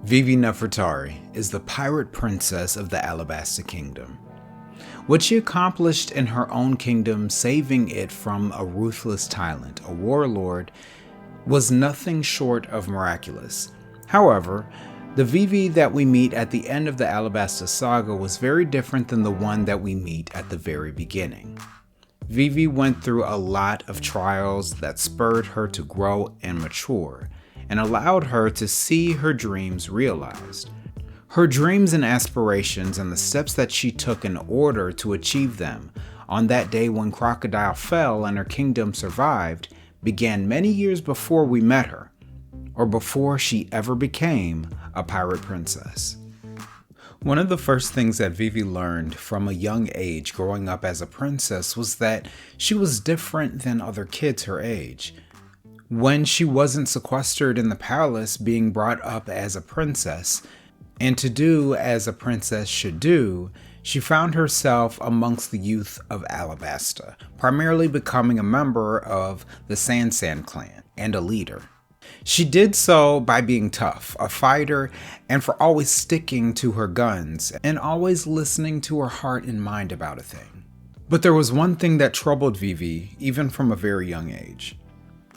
Vivi Nefertari is the pirate princess of the Alabasta Kingdom. What she accomplished in her own kingdom, saving it from a ruthless tyrant, a warlord, was nothing short of miraculous. However, the Vivi that we meet at the end of the Alabasta Saga was very different than the one that we meet at the very beginning. Vivi went through a lot of trials that spurred her to grow and mature, and allowed her to see her dreams realized. Her dreams and aspirations and the steps that she took in order to achieve them on that day when Crocodile fell and her kingdom survived began many years before we met her, or before she ever became a pirate princess. One of the first things that Vivi learned from a young age growing up as a princess was that she was different than other kids her age. When she wasn't sequestered in the palace, being brought up as a princess, and to do as a princess should do, she found herself amongst the youth of Alabasta, primarily becoming a member of the Sand clan and a leader. She did so by being tough, a fighter, and for always sticking to her guns and always listening to her heart and mind about a thing. But there was one thing that troubled Vivi, even from a very young age.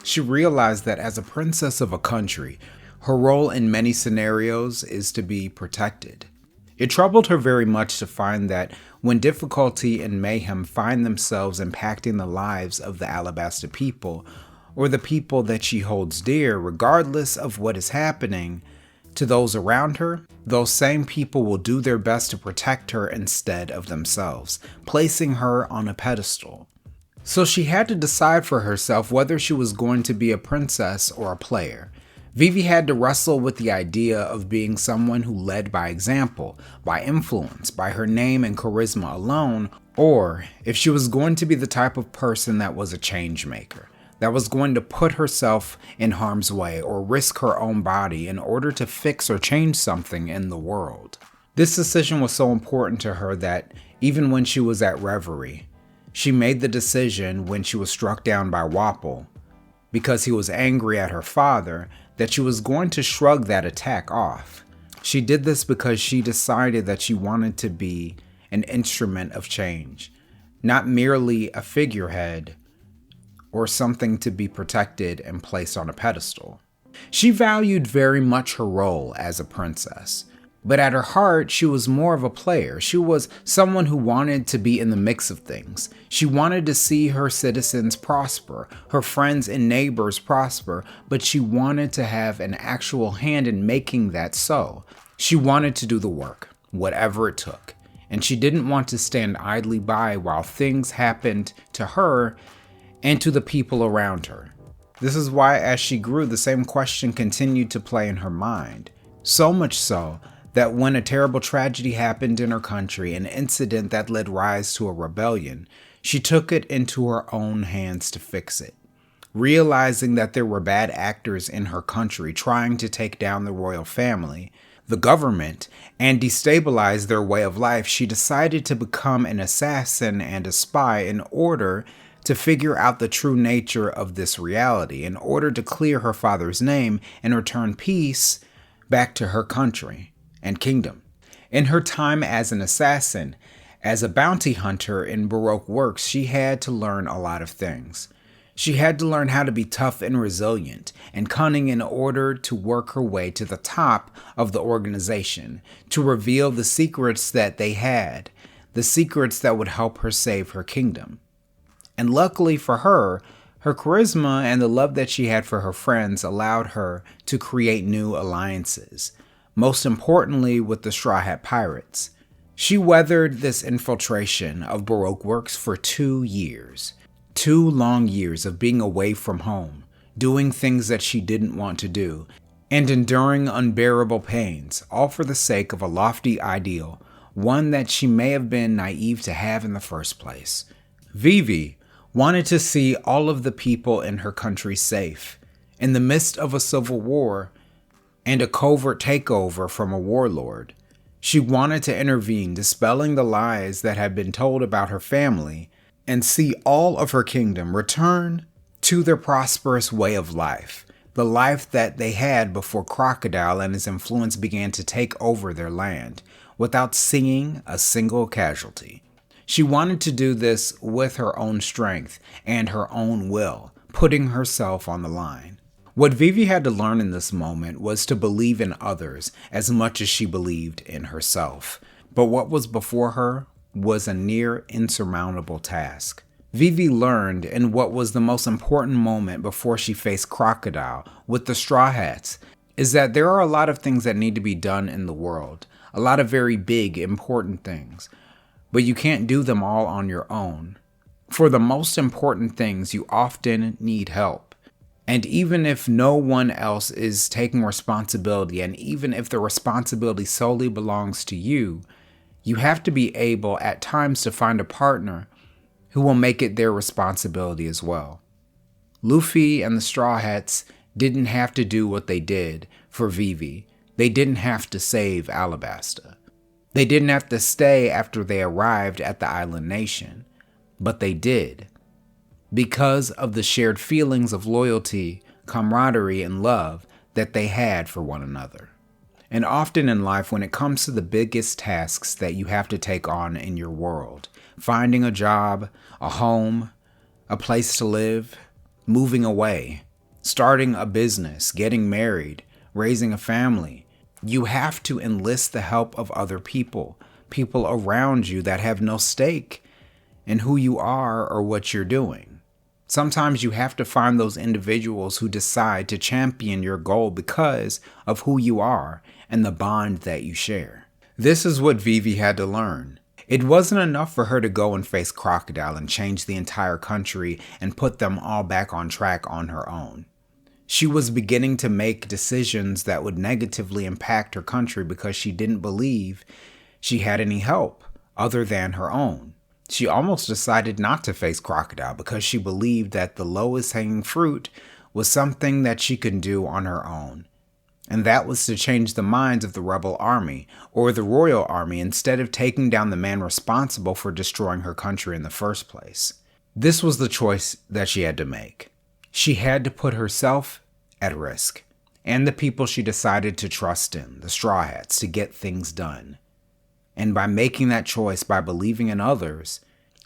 She realized that as a princess of a country, her role in many scenarios is to be protected. It troubled her very much to find that when difficulty and mayhem find themselves impacting the lives of the Alabasta people, or the people that she holds dear, regardless of what is happening to those around her, those same people will do their best to protect her instead of themselves, placing her on a pedestal. So she had to decide for herself whether she was going to be a princess or a player. Vivi had to wrestle with the idea of being someone who led by example, by influence, by her name and charisma alone, or if she was going to be the type of person that was a change maker, that was going to put herself in harm's way or risk her own body in order to fix or change something in the world. This decision was so important to her that even when she was at reverie, she made the decision when she was struck down by Wapol, because he was angry at her father, that she was going to shrug that attack off. She did this because she decided that she wanted to be an instrument of change, not merely a figurehead or something to be protected and placed on a pedestal. She valued very much her role as a princess. But at her heart, she was more of a player. She was someone who wanted to be in the mix of things. She wanted to see her citizens prosper, her friends and neighbors prosper, but she wanted to have an actual hand in making that so. She wanted to do the work, whatever it took. And she didn't want to stand idly by while things happened to her and to the people around her. This is why, as she grew, the same question continued to play in her mind. So much so that when a terrible tragedy happened in her country, an incident that led rise to a rebellion, she took it into her own hands to fix it. Realizing that there were bad actors in her country trying to take down the royal family, the government, and destabilize their way of life, she decided to become an assassin and a spy in order to figure out the true nature of this reality, in order to clear her father's name and return peace back to her country and kingdom. In her time as an assassin, as a bounty hunter in Baroque works, she had to learn a lot of things. She had to learn how to be tough and resilient and cunning in order to work her way to the top of the organization, to reveal the secrets that they had, the secrets that would help her save her kingdom. And luckily for her, her charisma and the love that she had for her friends allowed her to create new alliances. Most importantly, with the Straw Hat Pirates. She weathered this infiltration of Baroque works for 2 years. 2 long years of being away from home, doing things that she didn't want to do, and enduring unbearable pains, all for the sake of a lofty ideal, one that she may have been naive to have in the first place. Vivi wanted to see all of the people in her country safe. In the midst of a civil war, and a covert takeover from a warlord, she wanted to intervene, dispelling the lies that had been told about her family, and see all of her kingdom return to their prosperous way of life, the life that they had before Crocodile and his influence began to take over their land, without seeing a single casualty. She wanted to do this with her own strength and her own will, putting herself on the line. What Vivi had to learn in this moment was to believe in others as much as she believed in herself. But what was before her was a near insurmountable task. Vivi learned in what was the most important moment before she faced Crocodile with the Straw Hats is that there are a lot of things that need to be done in the world, a lot of very big, important things, but you can't do them all on your own. For the most important things, you often need help. And even if no one else is taking responsibility, and even if the responsibility solely belongs to you, you have to be able at times to find a partner who will make it their responsibility as well. Luffy and the Straw Hats didn't have to do what they did for Vivi. They didn't have to save Alabasta. They didn't have to stay after they arrived at the island nation. But they did, because of the shared feelings of loyalty, camaraderie, and love that they had for one another. And often in life, when it comes to the biggest tasks that you have to take on in your world, finding a job, a home, a place to live, moving away, starting a business, getting married, raising a family, you have to enlist the help of other people, people around you that have no stake in who you are or what you're doing. Sometimes you have to find those individuals who decide to champion your goal because of who you are and the bond that you share. This is what Vivi had to learn. It wasn't enough for her to go and face Crocodile and change the entire country and put them all back on track on her own. She was beginning to make decisions that would negatively impact her country because she didn't believe she had any help other than her own. She almost decided not to face Crocodile because she believed that the lowest hanging fruit was something that she could do on her own. And that was to change the minds of the rebel army or the royal army instead of taking down the man responsible for destroying her country in the first place. This was the choice that she had to make. She had to put herself at risk and the people she decided to trust in, the Straw Hats, to get things done. And by making that choice, by believing in others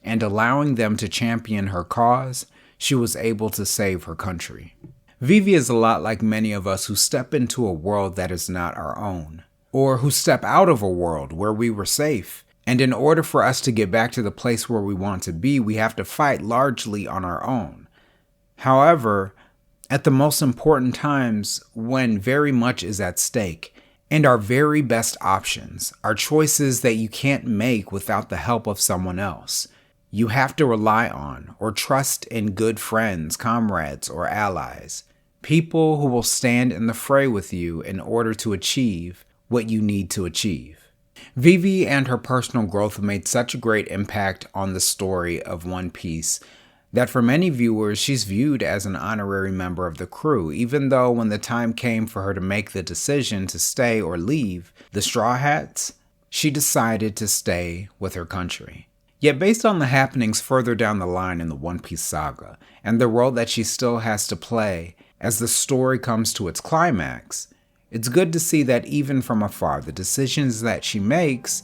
and allowing them to champion her cause, she was able to save her country. Vivi is a lot like many of us who step into a world that is not our own, or who step out of a world where we were safe. And in order for us to get back to the place where we want to be, we have to fight largely on our own. However, at the most important times, when very much is at stake, and our very best options are choices that you can't make without the help of someone else, you have to rely on or trust in good friends, comrades, or allies, people who will stand in the fray with you in order to achieve what you need to achieve. Vivi and her personal growth made such a great impact on the story of One Piece that for many viewers, she's viewed as an honorary member of the crew, even though when the time came for her to make the decision to stay or leave the Straw Hats, she decided to stay with her country. Yet based on the happenings further down the line in the One Piece saga, and the role that she still has to play as the story comes to its climax, it's good to see that even from afar, the decisions that she makes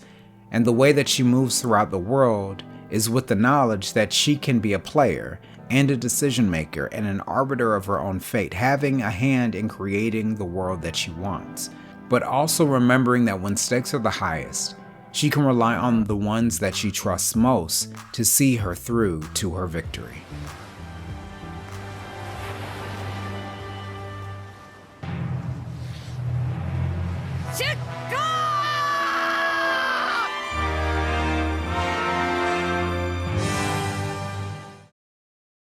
and the way that she moves throughout the world is with the knowledge that she can be a player and a decision maker and an arbiter of her own fate, having a hand in creating the world that she wants, but also remembering that when stakes are the highest, she can rely on the ones that she trusts most to see her through to her victory.